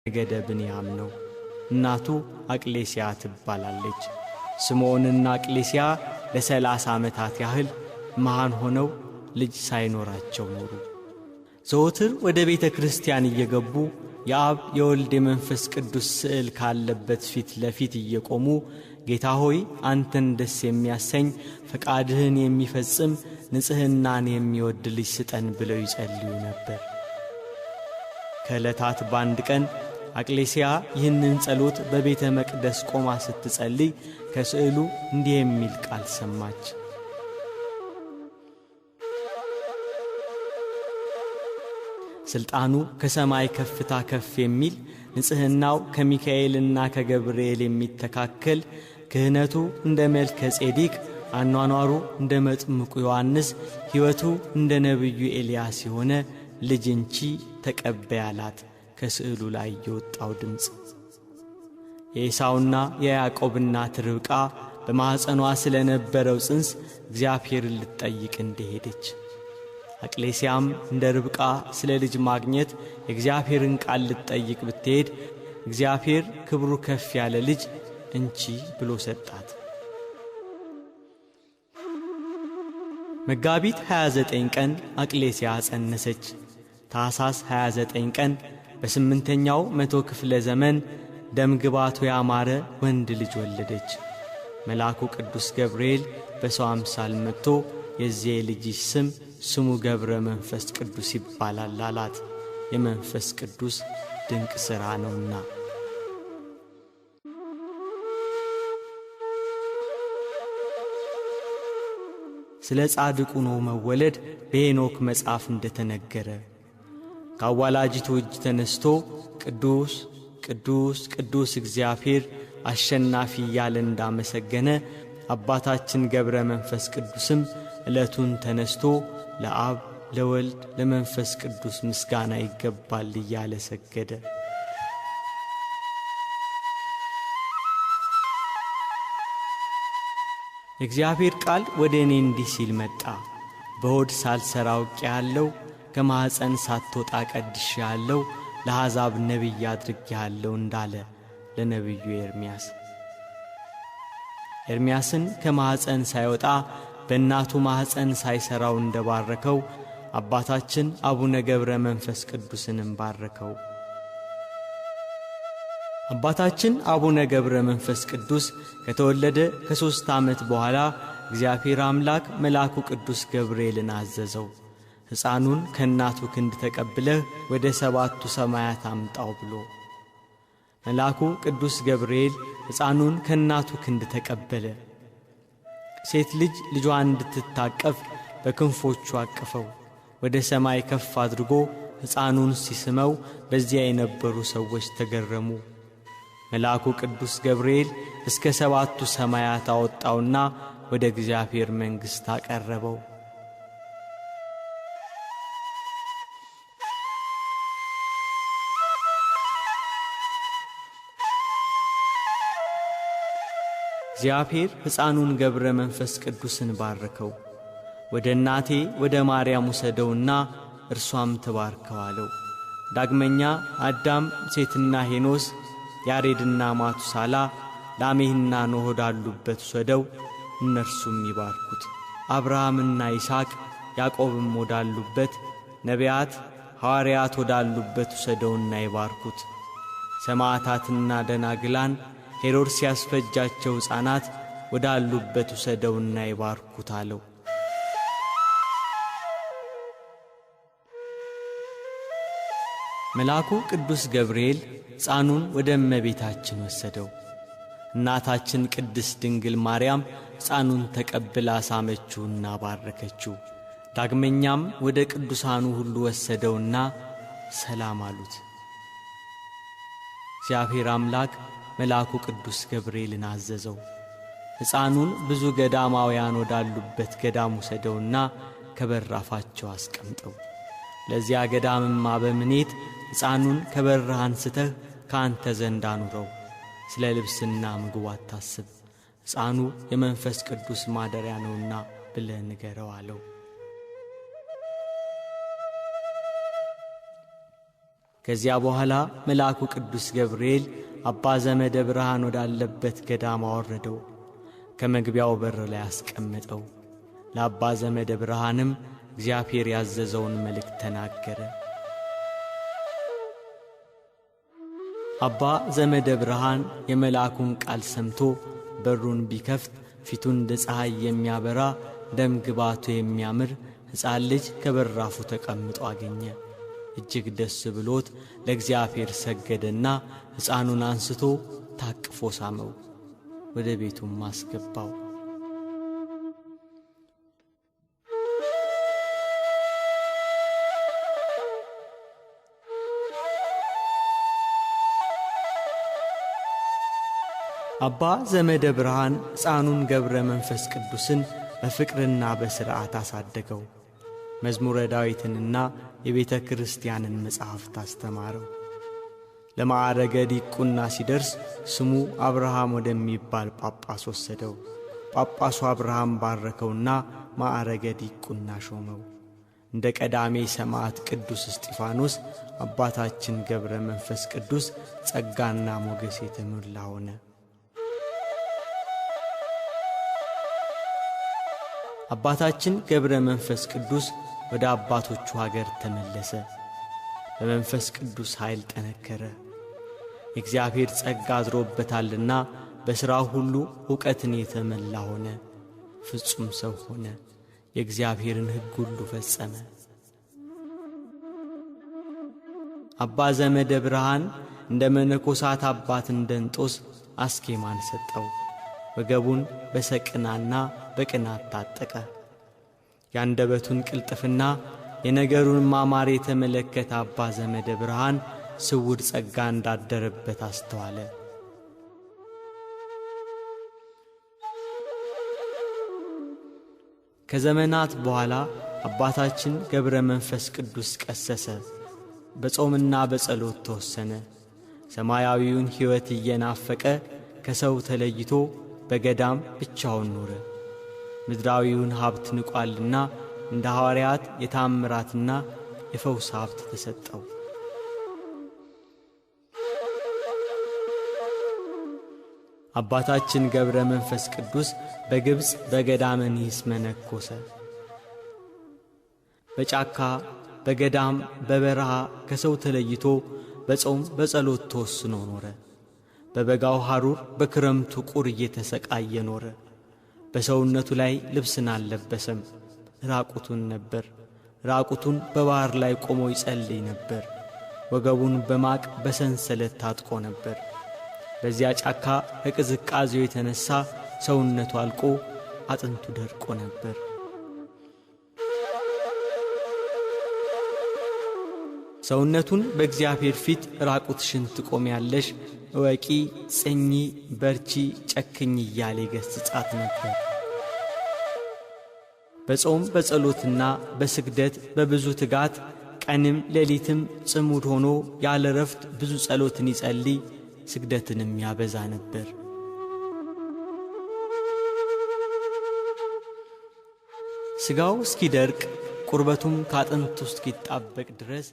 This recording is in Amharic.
ነገደ ብንያም ነው። እናቱ አቅሌስያ ትባላለች። ስምዖንና አቅሌስያ ለ30 ዓመታት ያህል መሃን ሆነው ልጅ ሳይኖራቸው ኖሩ። ዘወትር ወደ ቤተ ክርስቲያን እየገቡ የአብ የወልድ የመንፈስ ቅዱስ ስዕል ካለበት ፊት ለፊት እየቆሙ ጌታ ሆይ አንተን ደስ የሚያሰኝ ፈቃድህን የሚፈጽም ንጽሕናን የሚወድ ልጅ ስጠን ብለው ይጸልዩ ነበር። ከዕለታት በአንድ ቀን አቅሌስያ ይህንን ጸሎት በቤተ መቅደስ ቆማ ስትጸልይ ከስዕሉ እንዲህ የሚል ቃል ሰማች። ስልጣኑ ከሰማይ ከፍታ ከፍ የሚል ንጽሕናው ከሚካኤልና ከገብርኤል የሚተካከል ክህነቱ እንደ መልከ ጼዴቅ አኗኗሩ እንደ መጥምቁ ዮሐንስ ሕይወቱ እንደ ነቢዩ ኤልያስ የሆነ ልጅ እንቺ ተቀበያላት። ከስዕሉ ላይ የወጣው ድምፅ የኤሳውና የያዕቆብ እናት ርብቃ በማኅፀኗ ስለነበረው ጽንስ እግዚአብሔርን ልትጠይቅ እንደሄደች አቅሌስያም እንደ ርብቃ ስለ ልጅ ማግኘት የእግዚአብሔርን ቃል ልትጠይቅ ብትሄድ እግዚአብሔር ክብሩ ከፍ ያለ ልጅ እንቺ ብሎ ሰጣት። መጋቢት 29 ቀን አቅሌስያ ጸነሰች። ታኅሳስ 29 ቀን በ8ኛው መቶ ክፍለ ዘመን ደምግባቱ ያማረ ወንድ ልጅ ወለደች። መልአኩ ቅዱስ ገብርኤል በሰው አምሳል መጥቶ የዚህ ልጅ ስሙ ገብረ መንፈስ ቅዱስ ይባላል አላት። የመንፈስ ቅዱስ ድንቅ ሥራ ነውና። ስለ ጻድቁ ነው መወለድ በሄኖክ መጽሐፍ እንደተነገረ ከአዋላጅቱ እጅ ተነስቶ ቅዱስ ቅዱስ ቅዱስ እግዚአብሔር አሸናፊ እያለ እንዳመሰገነ አባታችን ገብረ መንፈስ ቅዱስም ዕለቱን ተነስቶ ለአብ ለወልድ ለመንፈስ ቅዱስ ምስጋና ይገባል እያለ ሰገደ። የእግዚአብሔር ቃል ወደ እኔ እንዲህ ሲል መጣ። በሆድ ሳልሰራ አውቄአለሁ፣ ከማኅፀን ሳትወጣ ቀድሼአለሁ፣ ለአሕዛብ ነቢይ አድርጌአለሁ እንዳለ ለነቢዩ ኤርምያስ። ኤርምያስን ከማኅፀን ሳይወጣ በእናቱ ማኅፀን ሳይሰራው እንደባረከው አባታችን አቡነ ገብረ መንፈስ ቅዱስንም ባረከው። አባታችን አቡነ ገብረ መንፈስ ቅዱስ ከተወለደ ከ3 ዓመት በኋላ እግዚአብሔር አምላክ መልአኩ ቅዱስ ገብርኤልን አዘዘው። ሕፃኑን ከእናቱ ክንድ ተቀብለህ ወደ 7ቱ ሰማያት አምጣው ብሎ። መልአኩ ቅዱስ ገብርኤል ሕፃኑን ከእናቱ ክንድ ተቀበለ። ሴት ልጅ ልጇን እንድትታቀፍ በክንፎቹ አቀፈው። ወደ ሰማይ ከፍ አድርጎ ሕፃኑን ሲስመው በዚያ የነበሩ ሰዎች ተገረሙ። መልአኩ ቅዱስ ገብርኤል እስከ 7ቱ ሰማያት አወጣውና ወደ እግዚአብሔር መንግሥት አቀረበው። እግዚአብሔር ሕፃኑን ገብረ መንፈስ ቅዱስን ባረከው። ወደ እናቴ ወደ ማርያም ውሰደውና እርሷም ትባርከው አለው። ዳግመኛ አዳም፣ ሴትና ሄኖስ፣ ያሬድና ማቱሳላ፣ ላሜህና ኖህ ወዳሉበት ውሰደው፣ እነርሱም ይባርኩት። አብርሃምና ይስሐቅ፣ ያዕቆብም ወዳሉበት፣ ነቢያት፣ ሐዋርያት ወዳሉበት ውሰደውና ይባርኩት። ሰማዕታትና ደናግላን፣ ሄሮድስ ያስፈጃቸው ሕፃናት ወዳሉበት ውሰደውና ይባርኩት አለው። መልአኩ ቅዱስ ገብርኤል ሕፃኑን ወደ እመቤታችን ወሰደው። እናታችን ቅድስት ድንግል ማርያም ሕፃኑን ተቀብላ ሳመችውና ባረከችው። ዳግመኛም ወደ ቅዱሳኑ ሁሉ ወሰደውና ሰላም አሉት። እግዚአብሔር አምላክ መልአኩ ቅዱስ ገብርኤልን አዘዘው። ሕፃኑን ብዙ ገዳማውያን ወዳሉበት ገዳም ውሰደውና ከበራፋቸው አስቀምጠው። ለዚያ ገዳምም አበምኔት ሕፃኑን ከበረህ አንስተህ ከአንተ ዘንድ አኑረው፣ ስለ ልብስና ምግቡ አታስብ፣ ሕፃኑ የመንፈስ ቅዱስ ማደሪያ ነውና ብለህ ንገረው አለው። ከዚያ በኋላ መልአኩ ቅዱስ ገብርኤል አባ ዘመደ ብርሃን ወዳለበት ገዳም አወረደው፣ ከመግቢያው በር ላይ አስቀመጠው። ለአባ ዘመደ ብርሃንም እግዚአብሔር ያዘዘውን መልእክት ተናገረ። አባ ዘመደ ብርሃን የመልአኩን ቃል ሰምቶ በሩን ቢከፍት ፊቱን እንደ ፀሐይ የሚያበራ ደም ግባቱ የሚያምር ሕፃን ልጅ ከበራፉ ተቀምጦ አገኘ። እጅግ ደስ ብሎት ለእግዚአብሔር ሰገደና ሕፃኑን አንስቶ ታቅፎ ሳመው፣ ወደ ቤቱም አስገባው። አባ ዘመደ ብርሃን ሕፃኑን ገብረ መንፈስ ቅዱስን በፍቅርና በሥርዓት አሳደገው። መዝሙረ ዳዊትንና የቤተ ክርስቲያንን መጻሕፍት አስተማረው። ለማዕረገ ዲቁና ሲደርስ ስሙ አብርሃም ወደሚባል ጳጳስ ወሰደው። ጳጳሱ አብርሃም ባረከውና ማዕረገ ዲቁና ሾመው። እንደ ቀዳሜ ሰማዕት ቅዱስ እስጢፋኖስ አባታችን ገብረ መንፈስ ቅዱስ ጸጋና ሞገስ የተሞላ ሆነ። አባታችን ገብረ መንፈስ ቅዱስ ወደ አባቶቹ ሀገር ተመለሰ። በመንፈስ ቅዱስ ኃይል ጠነከረ። የእግዚአብሔር ጸጋ አድሮበታልና በሥራው ሁሉ ዕውቀትን የተመላ ሆነ። ፍጹም ሰው ሆነ። የእግዚአብሔርን ሕግ ሁሉ ፈጸመ። አባ ዘመደ ብርሃን እንደ መነኮሳት አባት እንድንጦስ አስኬማን ሰጠው። ወገቡን በሰቅናና በቅናት ታጠቀ። ያንደበቱን ቅልጥፍና የነገሩን ማማር የተመለከተ አባ ዘመደ ብርሃን ስውር ጸጋ እንዳደረበት አስተዋለ። ከዘመናት በኋላ አባታችን ገብረ መንፈስ ቅዱስ ቀሰሰ። በጾምና በጸሎት ተወሰነ። ሰማያዊውን ሕይወት እየናፈቀ ከሰው ተለይቶ በገዳም ብቻውን ኖረ። ምድራዊውን ሀብት ንቋልና እንደ ሐዋርያት የታምራትና የፈውስ ሀብት ተሰጠው። አባታችን ገብረ መንፈስ ቅዱስ በግብፅ በገዳመ ኒስ መነኮሰ። በጫካ በገዳም በበረሃ ከሰው ተለይቶ በጾም በጸሎት ተወስኖ ኖረ። በበጋው ሐሩር በክረምቱ ቁር እየተሰቃየ ኖረ። በሰውነቱ ላይ ልብስን አልለበሰም፣ ራቁቱን ነበር። ራቁቱን በባህር ላይ ቆሞ ይጸልይ ነበር። ወገቡን በማቅ በሰንሰለት ታጥቆ ነበር። በዚያ ጫካ ከቅዝቃዜው የተነሳ ሰውነቱ አልቆ አጥንቱ ደርቆ ነበር። ሰውነቱን በእግዚአብሔር ፊት ራቁትሽን ትቆሚያለሽ፣ እወቂ፣ ጽኚ፣ በርቺ፣ ጨክኝ እያለ ይገሥጻት ነበር። በጾም በጸሎትና በስግደት በብዙ ትጋት ቀንም ሌሊትም ጽሙድ ሆኖ ያለ ረፍት ብዙ ጸሎትን ይጸልይ፣ ስግደትንም ያበዛ ነበር። ሥጋው እስኪደርቅ ቁርበቱም ካጥንቱ እስኪጣበቅ ድረስ